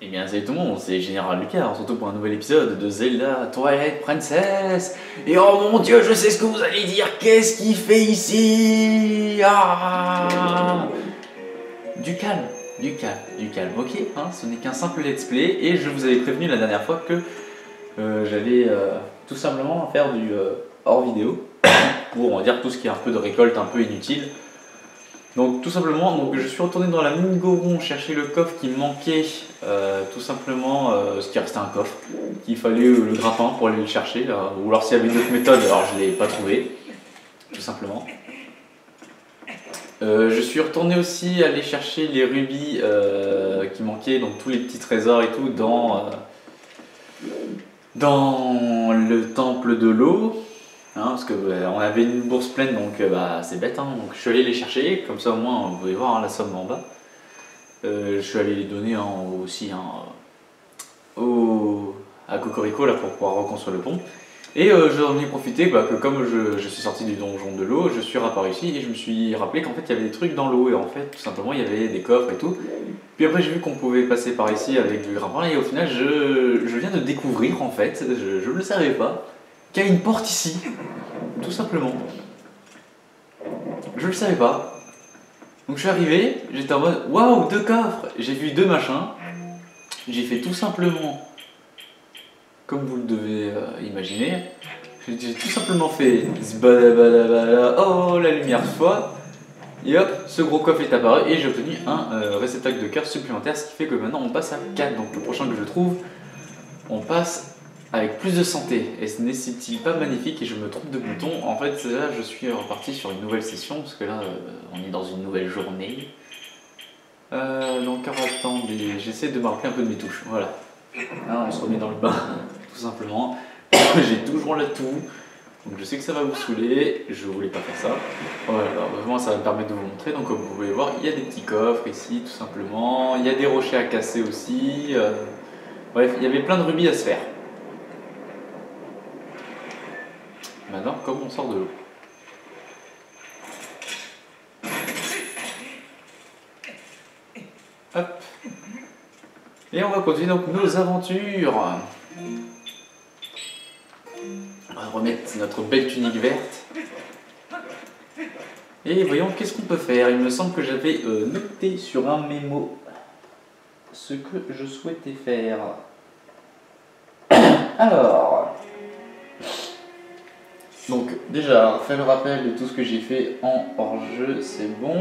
Eh bien, salut tout le monde, c'est Général Lucas, on se retrouve pour un nouvel épisode de Zelda Twilight Princess. Et oh mon dieu, je sais ce que vous allez dire, qu'est-ce qu'il fait ici? Du calme, du calme, ok, hein, ce n'est qu'un simple let's play, et je vous avais prévenu la dernière fois que j'allais tout simplement faire du hors vidéo, pour on va dire tout ce qui est un peu de récolte un peu inutile. Donc tout simplement, je suis retourné dans la mine Goron chercher le coffre qui me manquait, tout simplement, ce qui restait un coffre, qu'il fallait le grappin pour aller le chercher, ou alors s'il y avait d'autres méthodes, alors je ne l'ai pas trouvé, tout simplement. Je suis retourné aussi aller chercher les rubis qui manquaient, donc tous les petits trésors et tout, dans le temple de l'eau. Hein, parce que on avait une bourse pleine, donc c'est bête, hein, donc je suis allé les chercher, comme ça au moins vous pouvez voir, hein, la somme en bas. Je suis allé les donner aussi à Cocorico là, pour pouvoir reconstruire le pont. Et j'en ai profité que comme je suis sorti du donjon de l'eau, je suis réapparu ici et je me suis rappelé qu'en fait il y avait des trucs dans l'eau, et en fait tout simplement il y avait des coffres et tout. Puis après j'ai vu qu'on pouvait passer par ici avec du grappin, et au final je viens de découvrir, en fait, je ne le savais pas, qu'il y a une porte ici, tout simplement. Je le savais pas. Donc je suis arrivé, j'étais en mode waouh, deux coffres. J'ai vu deux machins. J'ai fait tout simplement comme vous le devez imaginer. J'ai tout simplement fait zbadabadabada, oh la lumière soit. Et hop, ce gros coffre est apparu et j'ai obtenu un réceptacle de cœur supplémentaire, ce qui fait que maintenant on passe à 4. Donc le prochain que je trouve, on passe avec plus de santé. Et ce n'est-il pas magnifique? Et je me trompe de bouton. En fait, là, je suis reparti sur une nouvelle session, parce que là, on est dans une nouvelle journée. Donc, attendez, j'essaie de me rappeler un peu de mes touches. Voilà. Là, on se remet dans le bain, tout simplement. J'ai toujours la toux, donc je sais que ça va vous saouler. Je voulais pas faire ça. Voilà, vraiment, ça va me permettre de vous montrer. Donc, comme vous pouvez voir, il y a des petits coffres ici, tout simplement. Il y a des rochers à casser aussi. Bref, il y avait plein de rubis à se faire. Maintenant, comment on sort de l'eau? Hop. Et on va continuer donc nos aventures. On va remettre notre belle tunique verte. Et voyons qu'est-ce qu'on peut faire. Il me semble que j'avais noté sur un mémo ce que je souhaitais faire. Alors... Donc déjà, faire le rappel de tout ce que j'ai fait en hors-jeu, c'est bon.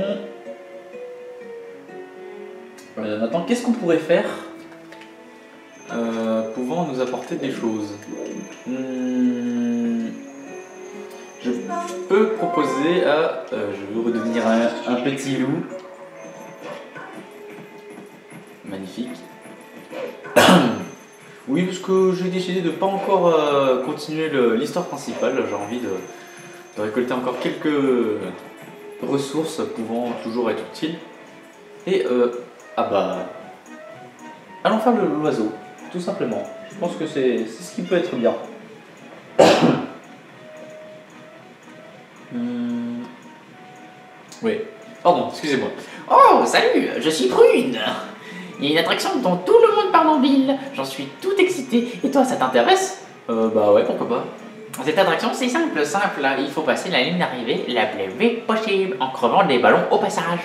Maintenant, qu'est-ce qu'on pourrait faire pouvant nous apporter des choses? Je peux proposer à... je veux redevenir un petit loup. Magnifique. Oui, parce que j'ai décidé de ne pas encore continuer l'histoire principale. J'ai envie de récolter encore quelques ressources pouvant toujours être utiles. Et allons faire l'oiseau, tout simplement. Je pense que c'est ce qui peut être bien. Oui, pardon, excusez-moi. Oh, salut, je suis Prune. Il y a une attraction dont tout le monde parle en ville. J'en suis tout excité. Et toi, ça t'intéresse? Bah ouais, pourquoi pas. Cette attraction, c'est simple. Il faut passer la ligne d'arrivée la plus vite possible en crevant des ballons au passage.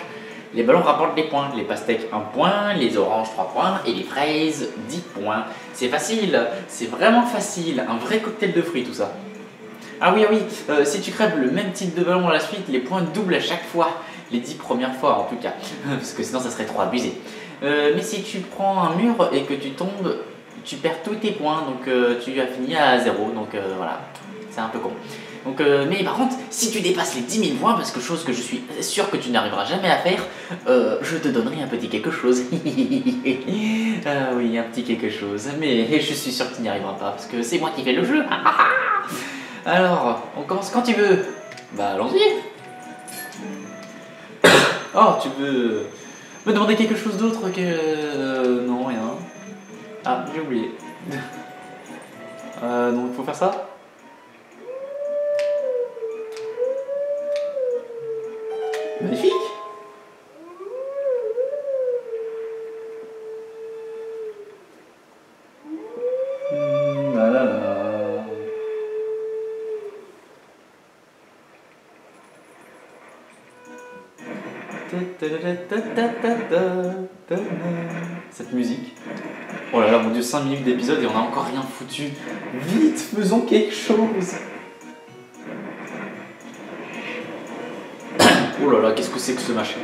Les ballons rapportent des points. Les pastèques 1 point, les oranges 3 points et les fraises 10 points. C'est facile, c'est vraiment facile. Un vrai cocktail de fruits, tout ça. Ah oui, si tu crèves le même type de ballon à la suite, les points doublent à chaque fois. Les 10 premières fois en tout cas, parce que sinon ça serait trop abusé. Mais si tu prends un mur et que tu tombes, tu perds tous tes points, donc tu as fini à 0, donc voilà, c'est un peu con. Donc, mais par contre, si tu dépasses les 10 000 points, parce que chose que je suis sûr que tu n'arriveras jamais à faire, je te donnerai un petit quelque chose. Ah oui, un petit quelque chose, mais je suis sûr que tu n'y arriveras pas, parce que c'est moi qui fais le jeu. Alors, on commence quand tu veux. Bah allons-y. Oh, tu veux me demander quelque chose d'autre que... non, rien. Ah, j'ai oublié. Donc il faut faire ça. Magnifique. Cette musique. Oh là là, mon dieu, 5 minutes d'épisode et on a encore rien foutu. Vite, faisons quelque chose. Oh là là, qu'est-ce que c'est que ce machin?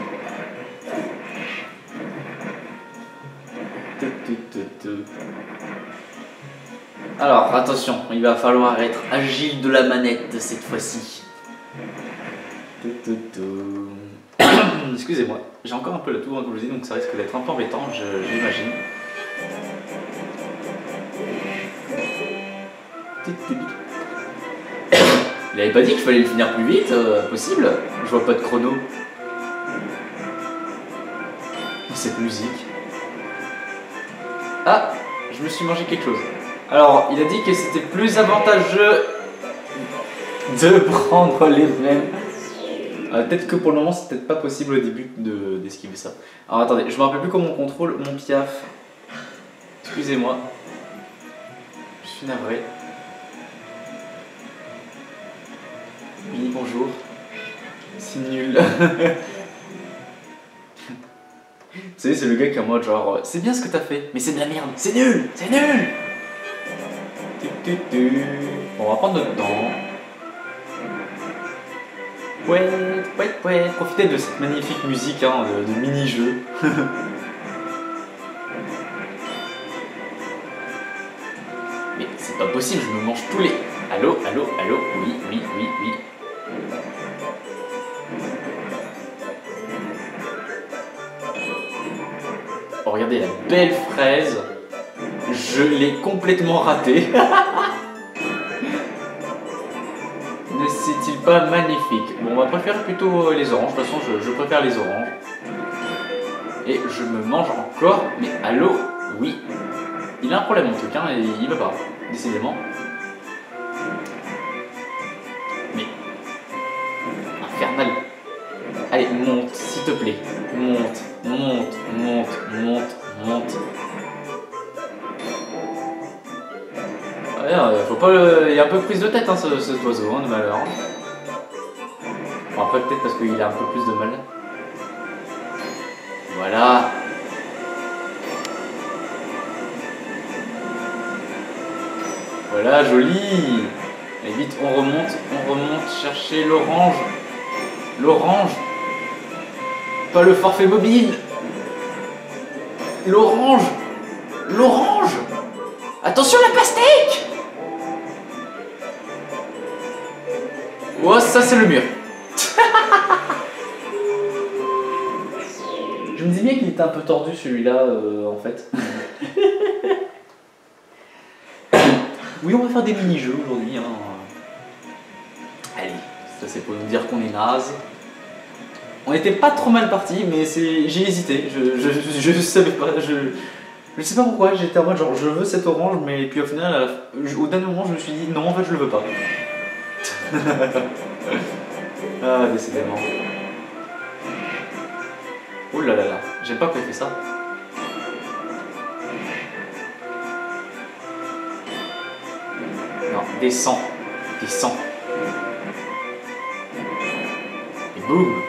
Alors, attention, il va falloir être agile de la manette cette fois-ci. Excusez-moi, j'ai encore un peu la toux, comme je vous dis, donc ça risque d'être un peu embêtant, j'imagine. Il avait pas dit qu'il fallait le finir plus vite, possible? Je vois pas de chrono. Cette musique. Ah, je me suis mangé quelque chose. Alors, il a dit que c'était plus avantageux de prendre les mêmes. Peut-être que pour le moment, c'est peut-être pas possible au début d'esquiver ça. Alors attendez, je me rappelle plus comment on contrôle mon piaf. Excusez-moi. Je suis navré. Oui, bonjour. C'est nul. Vous savez, c'est le gars qui est en mode genre c'est bien ce que t'as fait, mais c'est de la merde, c'est nul, c'est nul. Bon, on va prendre notre temps. Ouais, profitez de cette magnifique musique hein, de mini-jeu. Mais c'est pas possible, je me mange tous les... Allô, oui. Oh, regardez la belle fraise. Je l'ai complètement ratée. Ne c'est-il pas magnifique? Bon, on va préférer plutôt les oranges. De toute façon, je préfère les oranges. Et je me mange encore. Mais allô? Oui. Il a un problème, mon truc, hein, et il va pas. Décidément. Mais... infernal. Allez, monte, s'il te plaît. Monte. Faut pas il est un peu prise de tête hein, cet oiseau hein, de malheur. Bon, après peut-être parce qu'il a un peu plus de mal. Voilà. Voilà, joli. Et vite, on remonte chercher l'orange. L'orange. Pas le forfait mobile. L'orange. Attention la pastèque. Oh, ça c'est le mur. Je me dis bien qu'il était un peu tordu celui-là, en fait. Oui, on va faire des mini-jeux aujourd'hui. Hein. Allez, ça c'est pour nous dire qu'on est naze. On était pas trop mal parti, mais j'ai hésité. Je savais pas. Je sais pas pourquoi. J'étais en mode genre je veux cette orange, mais puis au final, au dernier moment, je me suis dit non, en fait, je le veux pas. Ah, décidément. Oh là là là, j'aime pas quand il fait ça. Non, descends. Et boum.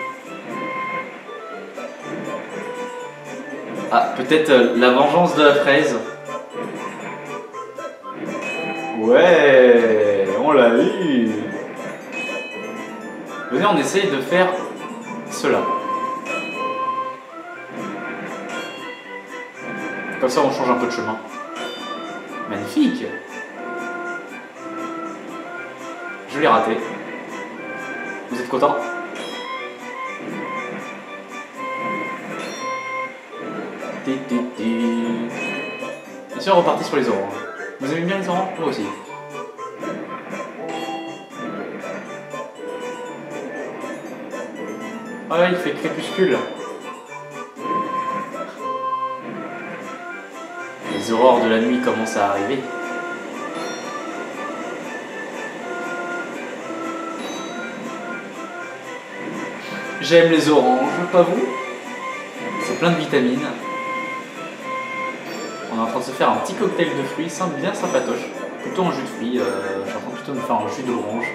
Ah, peut-être la vengeance de la fraise. Ouais, on l'a eu. Venez, on essaye de faire cela. Comme ça, on change un peu de chemin. Magnifique. Je l'ai raté. Vous êtes content? Bien sûr, on repartit sur les oranges. Vous aimez bien les oranges? Moi aussi. Ah, il fait crépuscule. Les aurores de la nuit commencent à arriver. J'aime les oranges, pas vous? C'est plein de vitamines. On est en train de se faire un petit cocktail de fruits, bien sympatoche. Plutôt un jus de fruits, je suis en train plutôt de me faire un jus d'orange.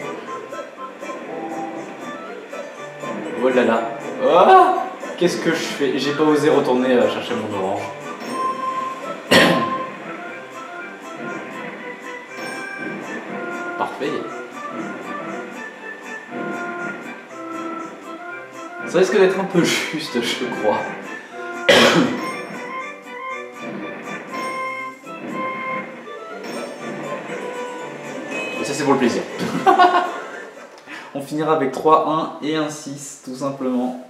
Oh là là. Oh, Qu'est-ce que je fais? J'ai pas osé retourner chercher mon orange. Parfait. Ça risque d'être un peu juste, je crois. Et ça, c'est pour le plaisir. On finira avec 3, 1 et un 6, tout simplement.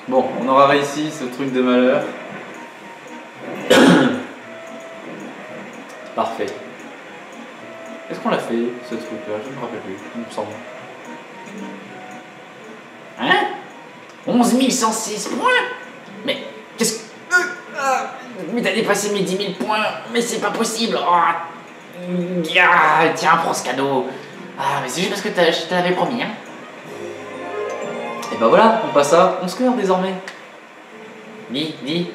Bon, on aura réussi ce truc de malheur. Parfait. Est-ce qu'on l'a fait, ce truc-là? Je ne me rappelle plus, il me semble. Hein? 11 106 points? Mais qu'est-ce que... Mais t'as dépassé mes 10 000 points, mais c'est pas possible. Tiens, prends ce cadeau. Ah, mais c'est juste parce que je te l'avais promis, hein. Et bah voilà, on passe à 11 cœurs désormais. Dis,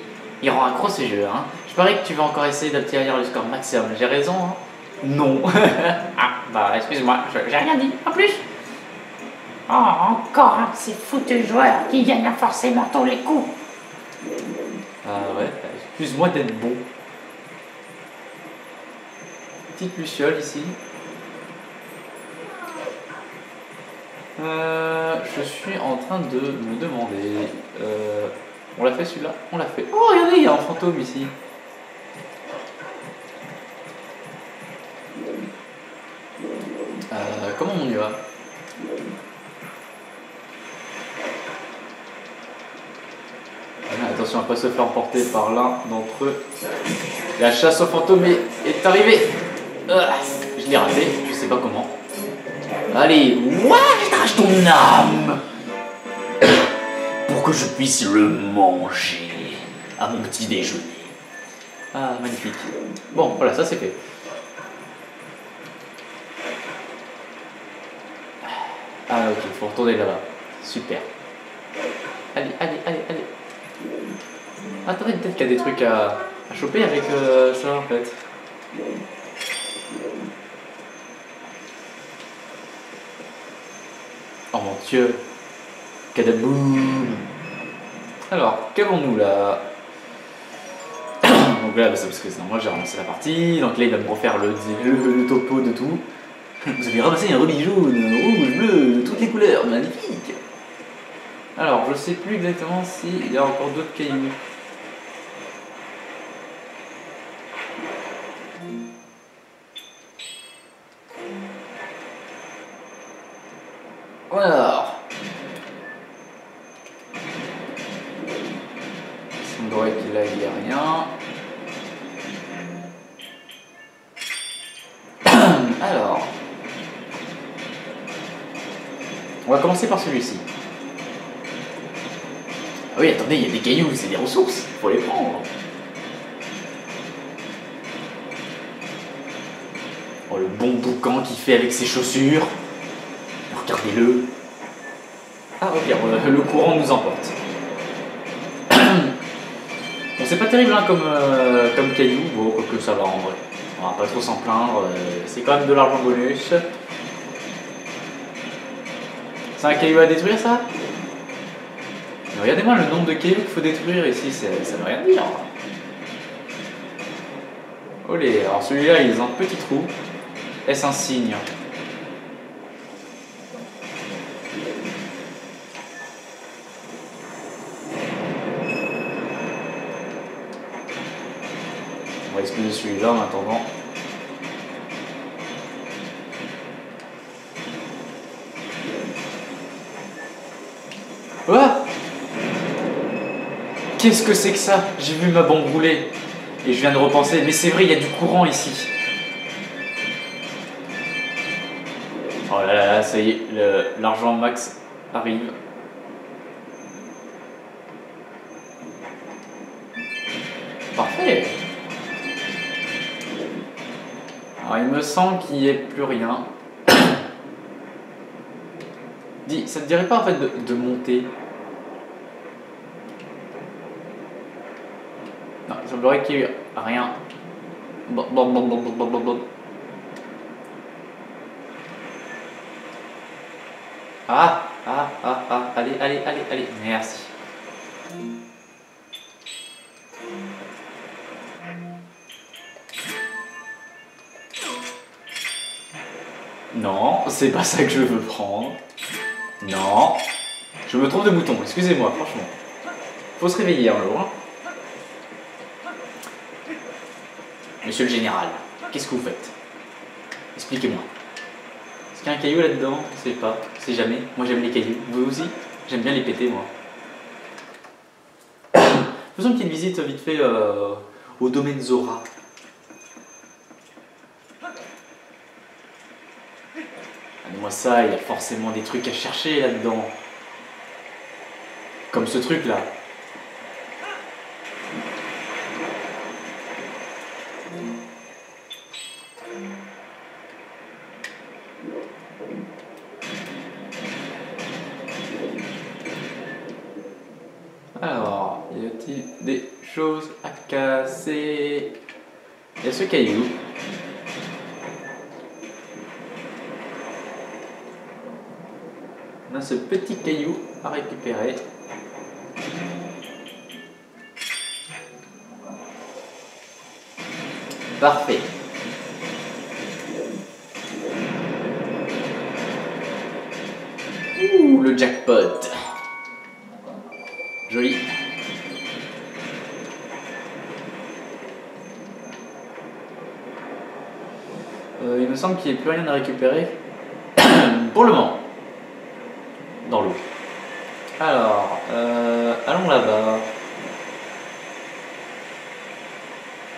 il rend accro ce jeu, hein. Je parie que tu vas encore essayer d'obtenir le score maximum, j'ai raison, hein. Non. Ah, bah excuse-moi, j'ai rien dit, en plus. Oh, encore un de ces foutus joueurs qui gagnent forcément tous les coups. Ah ouais, excuse-moi d'être bon. Petite luciole ici. Je suis en train de me demander... on l'a fait celui-là? On l'a fait. Oh regardez, il y a un fantôme ici. Comment on y va? Attention à ne pas se faire emporter par l'un d'entre eux. La chasse aux fantômes est arrivée. Je l'ai raté, je sais pas comment. Allez, Je t'arrache ton âme pour que je puisse le manger à mon petit déjeuner. Ah, magnifique. Bon, voilà, ça c'est fait. Ah ok, il faut retourner là-bas. Super. Allez. Attendez, peut-être qu'il y a des trucs à choper avec ça en fait. Oh mon dieu. Cadaboum. Alors, qu'avons-nous là? Donc là, c'est parce que moi j'ai ramassé la partie, donc là il va me refaire le topo de tout. Vous avez ramassé un rubis jaune, rouge, bleu, de toutes les couleurs, magnifique. Alors, je sais plus exactement s'il y a encore d'autres cailloux. Alors, il semblerait qu'il n'y ait rien. Alors, on va commencer par celui-ci. Ah oui, attendez, il y a des cailloux, c'est des ressources, il faut les prendre. Oh, le bon boucan qu'il fait avec ses chaussures. Regardez-le. Ah ok, le courant nous emporte. Bon, c'est pas terrible hein, comme caillou, bon, quoique ça va en vrai. On va pas trop s'en plaindre, c'est quand même de l'argent bonus. C'est un caillou à détruire ça? Mais regardez-moi le nombre de cailloux qu'il faut détruire ici, ça veut rien dire. Olé, alors celui-là il est dans un petit trou. Est-ce un signe? On va exploser celui-là en attendant. Ah! Qu'est-ce que c'est que ça? J'ai vu ma bombe rouler. Et je viens de repenser, mais c'est vrai, il y a du courant ici. Oh là là, là ça y est, l'argent max arrive. Parfait. Alors il me semble qu'il n'y ait plus rien. Dis, ça te dirait pas en fait de monter? Non, il semblerait qu'il n'y ait rien. Bon. Allez, merci. Non, c'est pas ça que je veux prendre. Non. Je me trompe de bouton, excusez-moi, franchement. Faut se réveiller un jour. Hein. Monsieur le général, qu'est-ce que vous faites? Expliquez-moi. Est-ce qu'il y a un caillou là-dedans? Je sais pas, je sais jamais. Moi j'aime les cailloux. Vous aussi? J'aime bien les péter, moi. Faisons une petite visite vite fait au domaine Zora. Moi ça, il y a forcément des trucs à chercher là-dedans. Comme ce truc là. Alors, y a-t-il des choses à casser? Il y a ce caillou. On a ce petit caillou à récupérer. Parfait. Ouh, le jackpot. Joli. Il me semble qu'il n'y a plus rien à récupérer pour le moment dans l'eau. Alors, allons là-bas.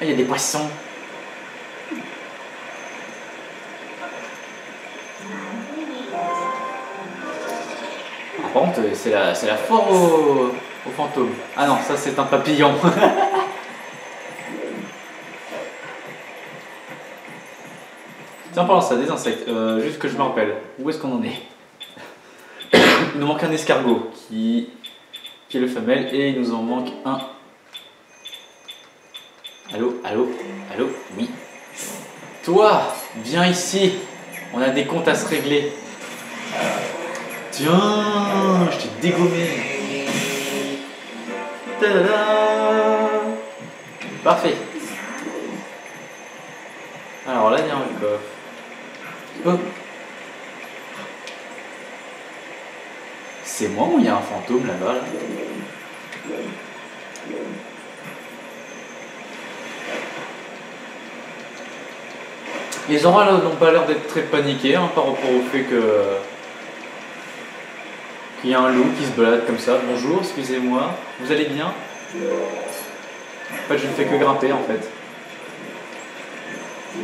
Il y a des poissons. Par contre, c'est la foire aux fantômes. Ah non, ça c'est un papillon. Tiens, parlant de ça, des insectes. Juste que je me rappelle. Où est-ce qu'on en est? Il nous manque un escargot qui est le femelle et il nous en manque un. Allô, allô, allô, oui. Toi, viens ici. On a des comptes à se régler. Tiens, je t'ai dégommé. Tada! Parfait. Alors là, il y a un coffre. Oh. C'est moi ou il y a un fantôme là-bas là? Les orals n'ont pas l'air d'être très paniqués hein, par rapport au fait qu'il y a un loup qui se balade comme ça. Bonjour, excusez-moi, vous allez bien? En fait, je ne fais que grimper en fait.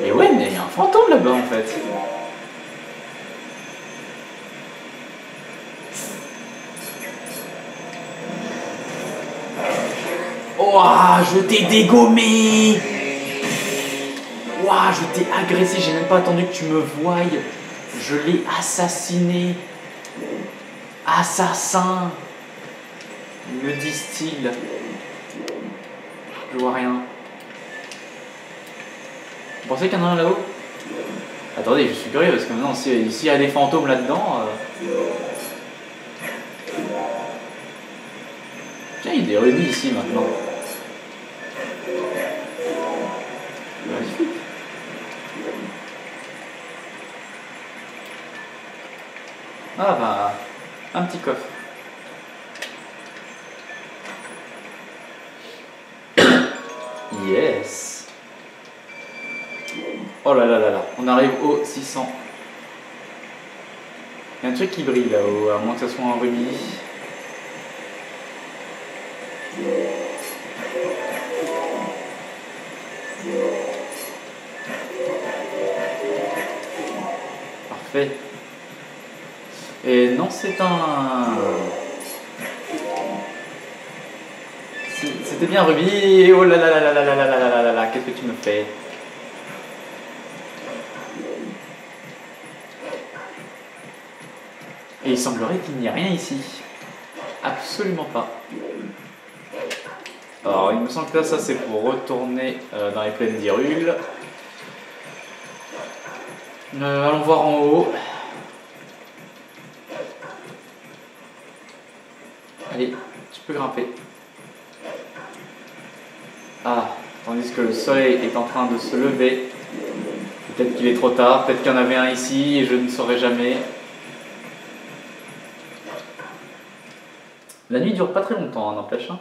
Et ouais, mais il y a un fantôme là-bas en fait. Ouah, je t'ai dégommé! Ouah, je t'ai agressé, j'ai même pas attendu que tu me voies. Je l'ai assassiné. Assassin, me disent-ils. Je vois rien. Vous pensez qu'il y en a un là-haut? Attendez, je suis curieux parce que maintenant, s'il y a des fantômes là-dedans. Tiens, il y a des rubis ici maintenant. Magnifique. Ah bah, un petit coffre. Yes. Oh là là là là, on arrive au 600. Il y a un truc qui brille là-haut, à moins que ce soit un rubis. Parfait. Et non, c'est un... C'était bien rubis. Oh là là là là là là là là là là là, qu'est-ce que tu me fais? Et il semblerait qu'il n'y ait rien ici. Absolument pas. Alors, il me semble que là, ça c'est pour retourner dans les plaines d'Hyrule. Allons voir en haut. Allez, tu peux grimper. Ah, tandis que le soleil est en train de se lever. Peut-être qu'il est trop tard, peut-être qu'il y en avait un ici et je ne saurais jamais. La nuit dure pas très longtemps, n'empêche. Hein.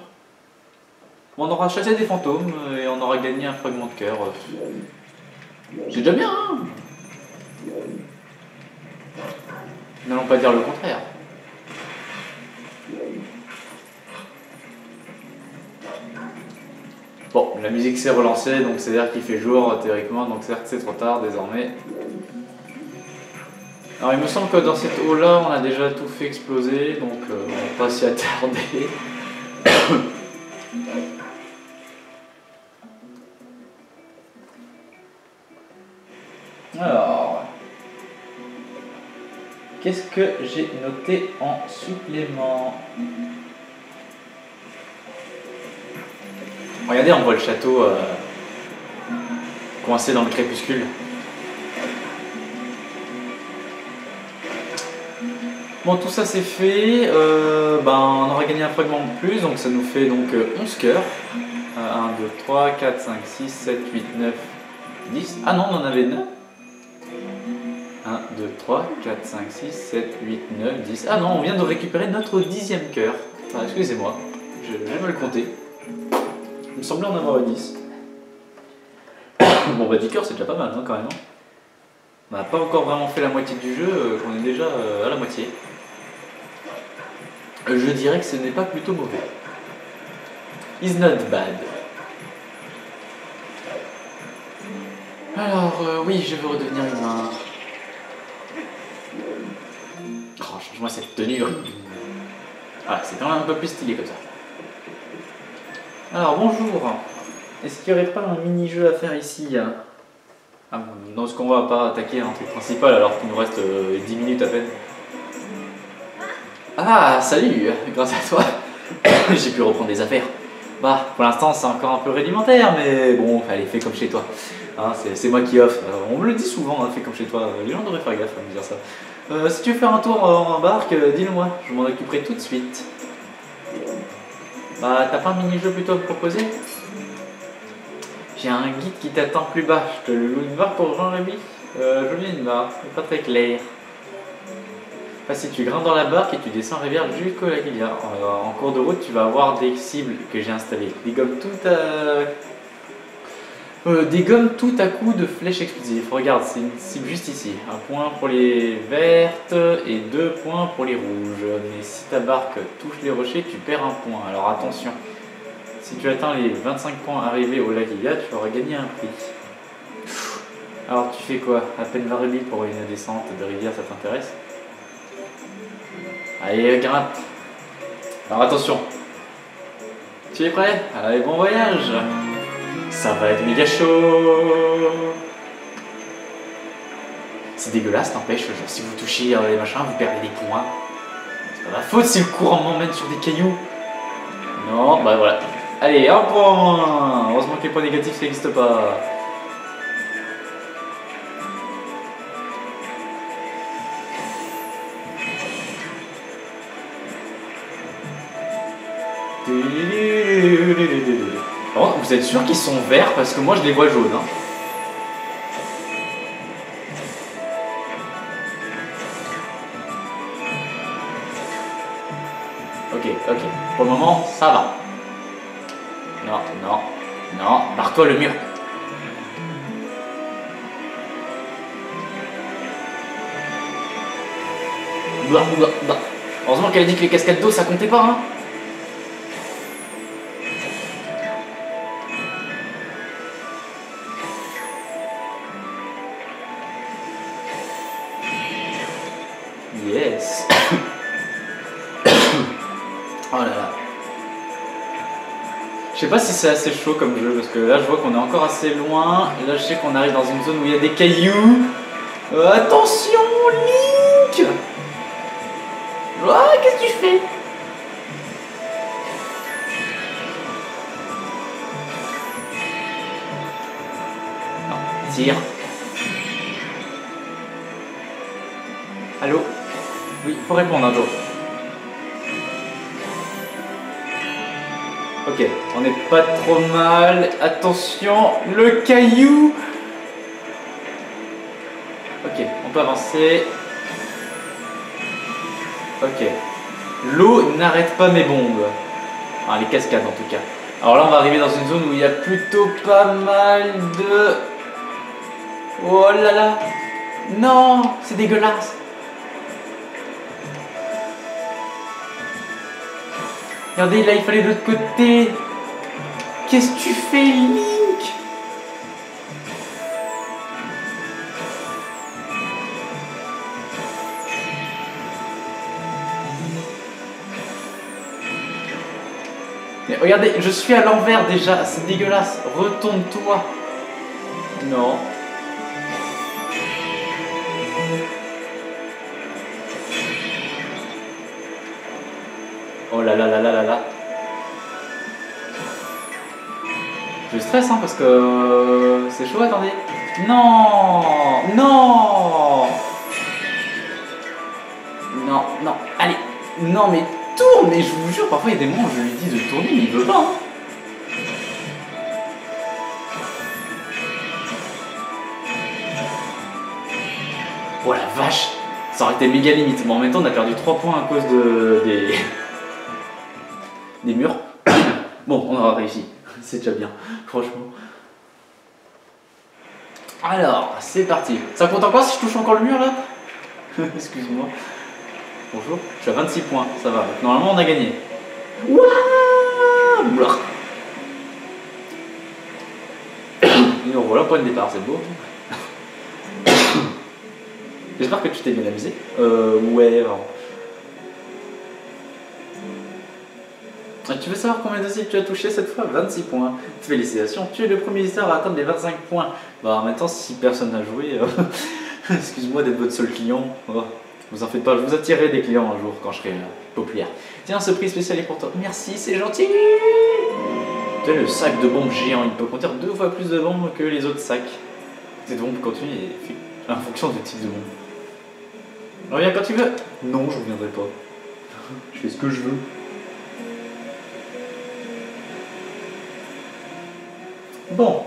On aura chassé des fantômes et on aura gagné un fragment de cœur. C'est déjà bien, hein. N'allons pas dire le contraire. Bon, la musique s'est relancée, donc c'est-à-dire qu'il fait jour théoriquement, donc certes c'est trop tard désormais. Alors il me semble que dans cette eau-là, on a déjà tout fait exploser, donc on va pas s'y attarder. Alors, qu'est-ce que j'ai noté en supplément? Regardez, on voit le château coincé dans le crépuscule. Bon, tout ça c'est fait. On aura gagné un fragment de plus, donc ça nous fait donc 11 cœurs. 1, 2, 3, 4, 5, 6, 7, 8, 9, 10. Ah non, on en avait 9. 1, 2, 3, 4, 5, 6, 7, 8, 9, 10. Ah non, on vient de récupérer notre 10e cœur. Enfin, excusez-moi, j'ai mal compté. Il me semblait en avoir 10. Bon, bah 10 cœurs, c'est déjà pas mal hein, quand même. On n'a pas encore vraiment fait la moitié du jeu, qu'on est déjà à la moitié. Je dirais que ce n'est pas plutôt mauvais. Is not bad. Alors, oui, je veux redevenir humain. Oh, change-moi cette tenue. Ah, c'est quand même un peu plus stylé comme ça. Alors, bonjour. Est-ce qu'il n'y aurait pas un mini-jeu à faire ici hein? Dans ce qu'on va pas attaquer un truc principal alors qu'il nous reste 10 minutes à peine. Ah, salut. Grâce à toi, j'ai pu reprendre des affaires. Bah, pour l'instant, c'est encore un peu rudimentaire, mais bon, allez, fais comme chez toi. Hein, c'est moi qui offre. On me le dit souvent, hein, fais comme chez toi. Les gens devraient faire gaffe à me dire ça. Si tu veux faire un tour en barque, dis-le-moi. Je m'en occuperai tout de suite. Bah, t'as pas un mini-jeu plutôt à me proposer? J'ai un guide qui t'attend plus bas. Je te le loue une barre pour Jean-Rémy. Jolie une barre, c'est pas très clair. Si tu grimpes dans la barque et tu descends rivière jusqu'au lac Ilia. En cours de route, tu vas avoir des cibles que j'ai installées. Des gommes tout à coup de flèches explosives. Regarde, c'est une cible juste ici. Un point pour les vertes et 2 points pour les rouges. Mais si ta barque touche les rochers, tu perds un point. Alors attention. Si tu atteins les 25 points arrivés au lac Ilia, tu auras gagné un prix. Alors tu fais quoi? À peine 20 rubis pour une descente de rivière, ça t'intéresse? Allez, grimpe. Alors attention. Tu es prêt? Allez, bon voyage. Ça va être méga chaud. C'est dégueulasse, n'empêche. Genre, si vous touchez les machins, vous perdez des points. C'est pas ma faute si le courant m'emmène sur des cailloux. Non, bah voilà. Allez, un point. Heureusement que les points négatifs, ça n'existe pas. Alors, vous êtes sûr qu'ils sont verts parce que moi je les vois jaunes. Hein. Ok. Pour le moment, ça va. Non. Barre-toi le mur. Bah. Heureusement qu'elle a dit que les cascades d'eau ça comptait pas. Hein. Yes. Oh là là. Je sais pas si c'est assez chaud comme jeu parce que là je vois qu'on est encore assez loin. Là je sais qu'on arrive dans une zone où il y a des cailloux. Attention Link. Oh, qu'est-ce que tu fais? Non, tire. Allô? Oui, il faut répondre un jour. Ok, Ok, on n'est pas trop mal. Attention, le caillou. Ok, on peut avancer. Ok. L'eau n'arrête pas mes bombes. Enfin, les cascades en tout cas. Alors là, on va arriver dans une zone où il y a plutôt pas mal de... Oh là là. Non, c'est dégueulasse. Regardez, là, il fallait de l'autre côté. Qu'est-ce que tu fais, Link? Mais regardez, je suis à l'envers déjà, c'est dégueulasse. Retourne-toi. Non. Oh là là là là là là. Je stresse hein, parce que c'est chaud, attendez. Non. Non. Non, non, allez. Non mais tourne, mais je vous jure, parfois il y a des moments où je lui dis de tourner, mais il veut pas. Hein. Oh la vache, ça aurait été méga limite. Bon, en même temps, on a perdu 3 points à cause des murs. Bon, on aura réussi. C'est déjà bien, franchement. Alors, c'est parti. Ça compte encore si je touche encore le mur là? Excuse-moi. Bonjour, je suis à 26 points, ça va. Normalement, on a gagné. Wouah. Et nous revoilà au point de départ, c'est beau. J'espère que tu t'es bien amusé. Ouais, vraiment. Tu veux savoir combien de cibles tu as touché cette fois? 26 points. Félicitations, tu es le premier visiteur à atteindre les 25 points. Bah en même temps, si personne n'a joué, excuse-moi d'être votre seul client. Oh, vous en faites pas, je vous attirerai des clients un jour quand je serai populaire. Tiens, ce prix spécial est pour toi. Merci, c'est gentil. Tu as le sac de bombes géant, il peut contenir 2 fois plus de bombes que les autres sacs. Cette bombe continue en fonction du type de bombe. Reviens quand tu veux. Non, je reviendrai pas. Je fais ce que je veux. Bon.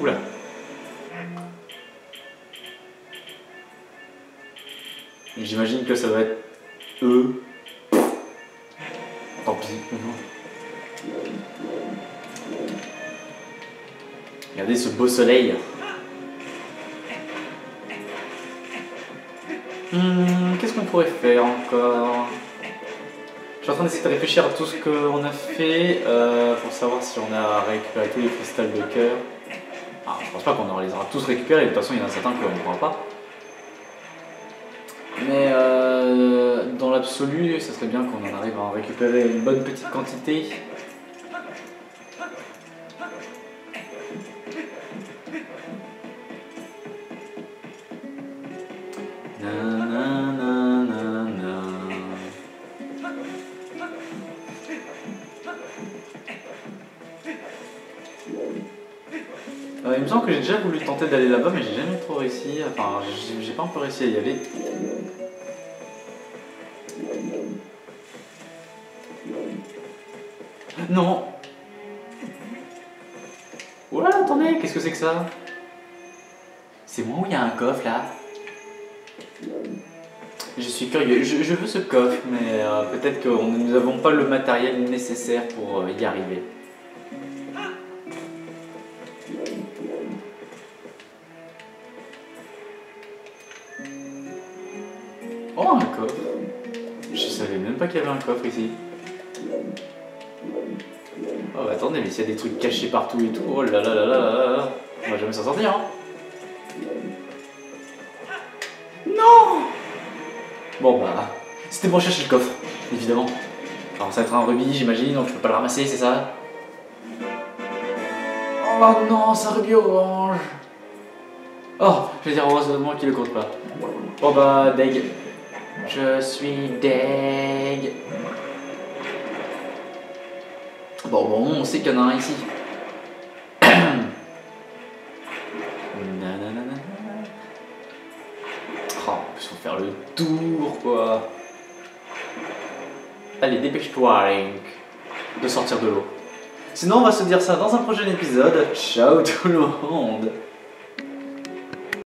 Oula. J'imagine que ça va être eux. Tant pis. Regardez ce beau soleil. Qu'est-ce qu'on pourrait faire encore? Je suis en train d'essayer de réfléchir à tout ce qu'on a fait pour savoir si on a récupéré tous les cristals de cœur. Ah, je pense pas qu'on les aura tous récupérés, de toute façon il y en a certains qu'on ne prendra pas. Mais dans l'absolu, ça serait bien qu'on en arrive à en récupérer une bonne petite quantité. Il me semble que j'ai déjà voulu tenter d'aller là-bas, mais j'ai jamais trop réussi. Enfin, j'ai pas encore réussi à y aller. Non. Oula, attendez, qu'est-ce que c'est que ça? C'est moi où il y a un coffre là? Je suis curieux, je veux ce coffre, mais peut-être que nous n'avons pas le matériel nécessaire pour y arriver. Oh, un coffre. Je savais même pas qu'il y avait un coffre ici. Oh, bah, attendez, mais s'il y a des trucs cachés partout et tout, oh là là là là là là, on va jamais s'en sortir, hein. Non. Bon, bah, c'était pour chercher le coffre, évidemment. Alors, ça va être un rubis, j'imagine, donc je peux pas le ramasser, c'est ça? Oh non, c'est un rubis orange. Oh, je vais dire heureusement qu'il le compte pas. Bon, bah, deg. Je suis deg. Bon, on sait qu'il y en a un ici. Oh, on peut faire le tour, quoi. Allez, dépêche-toi, Link, de sortir de l'eau. Sinon, on va se dire ça dans un prochain épisode. Ciao tout le monde!